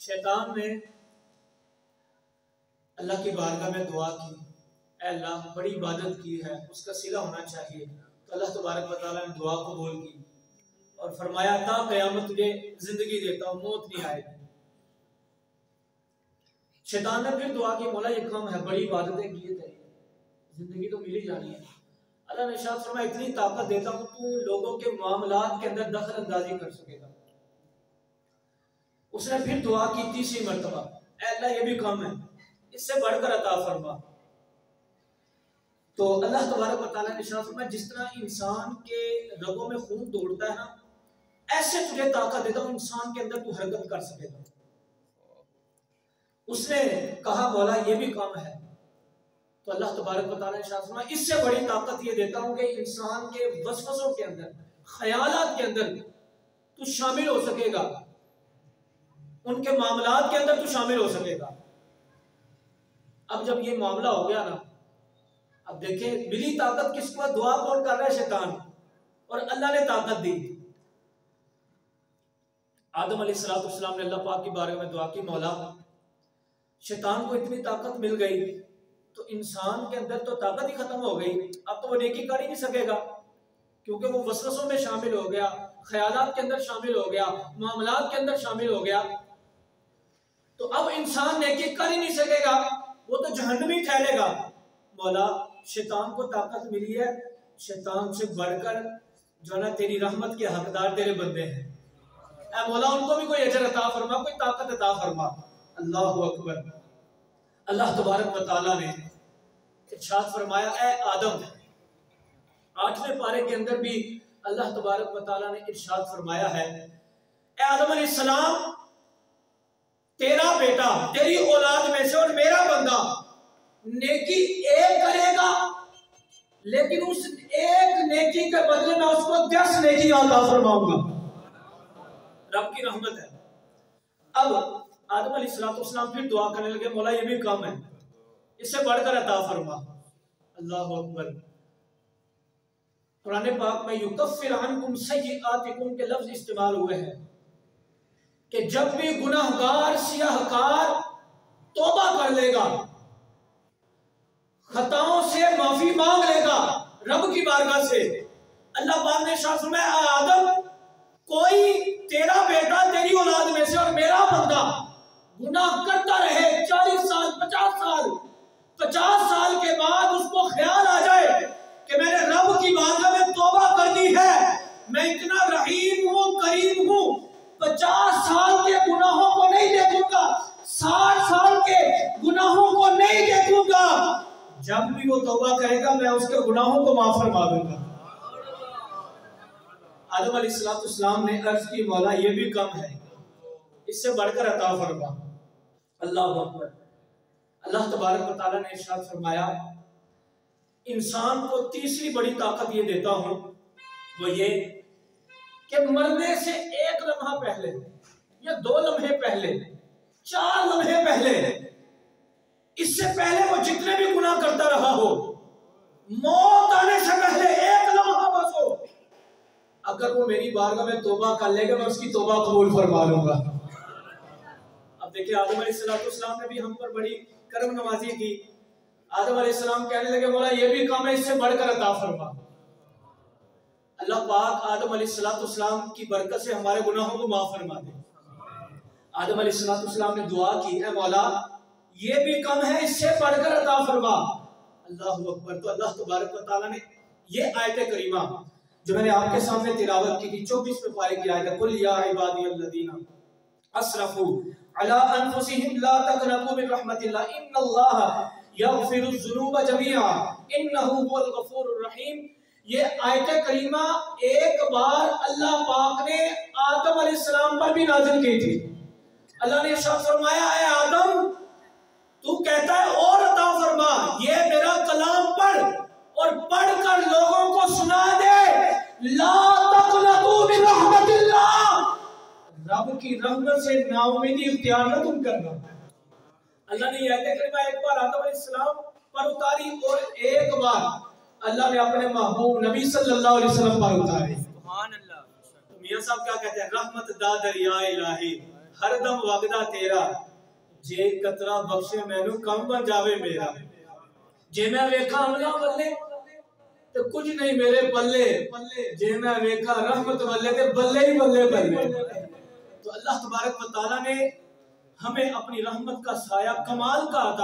شیطان نے اللہ کی بارگاہ میں دعا کی، اے اللہ بڑی عبادت کی ہے، اس کا صلہ ہونا چاہیے، تو اللہ تبارک و تعالیٰ نے دعا قبول کی اور فرمایا تا قیامت تجھے زندگی دیتا ہوں، موت نہیں آئے گی۔ شیطان نے پھر دعا کی، مولا یہ کم ہے، بڑی عبادتیں کیے تھے، زندگی تو مل ہی جانی ہے۔ اللہ نے ارشاد فرمایا اتنی طاقت دیتا ہوں تو لوگوں کے معاملات کے اندر دخل اندازی کر سکے گا۔ اس نے پھر دعا کی تیسری مرتبہ، اے اللہ یہ بھی کم ہے، اس سے بڑھ کر عطا فرما۔ تو اللہ تبارک و تعالیٰ نے ارشاد فرمایا جس طرح انسان کے رگوں میں خون دوڑتا ہے نا، ایسے تجھے طاقت دیتا ہوں انسان کے اندر تو حرکت کر سکے گا۔ اس نے کہا مولا یہ بھی کم ہے، تو اللہ تبارک و تعالیٰ نے ارشاد فرمایا اس سے بڑی طاقت یہ دیتا ہوں کہ انسان کے وسوسوں کے اندر، خیالات کے اندر تو شامل ہو سکے گا، ان کے معاملات کے اندر تو شامل ہو سکے گا۔ اب جب یہ معاملہ ہو گیا نا، اب دیکھیں ملی طاقت کس کو، دعا کون کر رہا ہے؟ شیطان، اور اللہ نے طاقت دی۔ آدم علیہ السلام نے اللہ پاک کی بارگاہ میں دعا کی، مولا شیطان کو اتنی طاقت مل گئی تو انسان کے اندر تو طاقت ہی ختم ہو گئی، اب تو وہ نیکی کر ہی نہیں سکے گا، کیونکہ وہ وسوسوں میں شامل ہو گیا، خیالات کے اندر شامل ہو گیا، معاملات کے اندر شامل ہو گیا، تو اب انسان نیکی کر ہی نہیں سکے گا، وہ تو جہنمی ٹھہرے گا۔ مولا شیطان کو طاقت ملی ہے، شیطان سے بڑھ کر جو نا تیری رحمت کے حقدار تیرے بندے ہیں، اے مولا ان کو بھی کوئی اجر عطا فرما، کوئی طاقت عطا فرما۔ اللہ اکبر۔ اللہ تبارک و تعالیٰ نے ارشاد فرمایا اے آدم، 8ویں پارے کے اندر بھی اللہ تبارک و تعالیٰ نے ارشاد فرمایا ہے اے آدم علیہ السلام تیرا بیٹا تیری اولاد میں سے اور میرا بندہ نیکی ایک کرے گا، لیکن اس ایک نیکی کے بدلے میں اس کو 10 نیکی عطا فرماؤں گا۔ رب کی رحمت ہے۔ اب آدم علیہ السلام پھر دعا کرنے لگے، مولا یہ بھی کم ہے، اس سے بڑھ کر عطا فرما۔ اللہ اکبر۔ قرآن پاک میں یکفر عنکم سیئاتکم کے لفظ استعمال ہوئے ہیں کہ جب بھی گناہگار سیاہ کار توبہ کر لے گا، خطاؤں سے معافی مانگ لے گا رب کی بارگاہ سے، اللہ پاک نے ارشاد فرمایا اے آدم کوئی تیرا بیٹا تیری اولاد میں سے اور میرا بندہ گناہ کرتا رہے 40 سال 50 سال کے بعد اس کو خیال آ جائے کہ میں نے رب کی بارگاہ میں توبہ کر دی ہے، میں اتنا رحیم ہوں کریم ہوں، 50 سال کے گناہوں کو نہیں دیکھوں گا، 60 سال کے گناہوں کو نہیں دیکھوں گا، جب بھی وہ توبہ کرے گا میں اس کے گناہوں کو معاف فرما دوں گا۔ آدم علیہ السلام نے عرض کی مولا یہ بھی کم ہے، اس سے بڑھ کر عطا فرما۔ اللہ اکبر۔ اللہ تبارک و تعالیٰ نے ارشاد فرمایا انسان کو تیسری بڑی طاقت یہ دیتا ہوں، وہ یہ کہ مرنے سے 1 لمحہ پہلے یا 2 لمحے پہلے 4 لمحے پہلے، اس سے پہلے وہ جتنے بھی گناہ کرتا رہا ہو، موت آنے سے پہلے 1 لمحہ بس ہو، اگر وہ میری بارگاہ میں توبہ کر لے گا میں اس کی توبہ قبول فرما لوں گا۔ اب دیکھیں آدم علیہ السلام نے بھی ہم پر بڑی کرم نوازی کی۔ آدم علیہ السلام کہنے لگے مولا یہ بھی کام ہے، اس سے بڑھ کر عطا فرما۔ اللہ پاک آدم علیہ السلام کی برکت سے ہمارے گناہوں کو معاف فرما دے۔ آدم علیہ السلام نے دعا کی اے مولا یہ بھی کم ہے، اس سے بڑھ کر عطا فرما۔ اللہ اکبر۔ تو اللہ تبارک و تعالیٰ نے یہ آیت کریمہ جو میں نے آپ کے سامنے تلاوت کی تھی 24ویں پارے کی آیت ہے قل یا عبادی الذین اسرفوا علی انفسہم لا تقنطوا من رحمت اللہ ان اللہ یغفر الذنوب جميعا انہ هو الغفور الرحیم۔ یہ آیت کریمہ ایک بار اللہ پاک نے آدم علیہ السلام پر بھی نازل کی تھی۔ اللہ نے ارشاد فرمایا اے آدم تو کہتا ہے اور عطا فرما، یہ میرا کلام پڑھ اور پڑھ کر لوگوں کو سنا دے لا تقنطوا من رحمت اللہ، رب کی رحمت سے نا امیدی اختیار نہ تم کرنا۔ اللہ نے یہ آیت کریمہ ایک بار آدم علیہ السلام پر اتاری اور ایک بار اللہ نے اپنے محبوب نبی صلی اللہ علیہ وسلم پر اتاری۔ سبحان اللہ۔ تو میاں صاحب کیا کہتے ہیں رحمت دا دریا الہی ہر دم وگدا تیرا جے قطرہ بخشے مینوں کم بن جاوے میرا جے میں ویکھا عملہ والے تو کچھ نہیں میرے پلے جے میں ویکھا رحمت والے تے بلے ہی بلے بلے تو اللہ تبارک و تعالیٰ نے ہمیں اپنی رحمت کا سایہ کمال کا عطا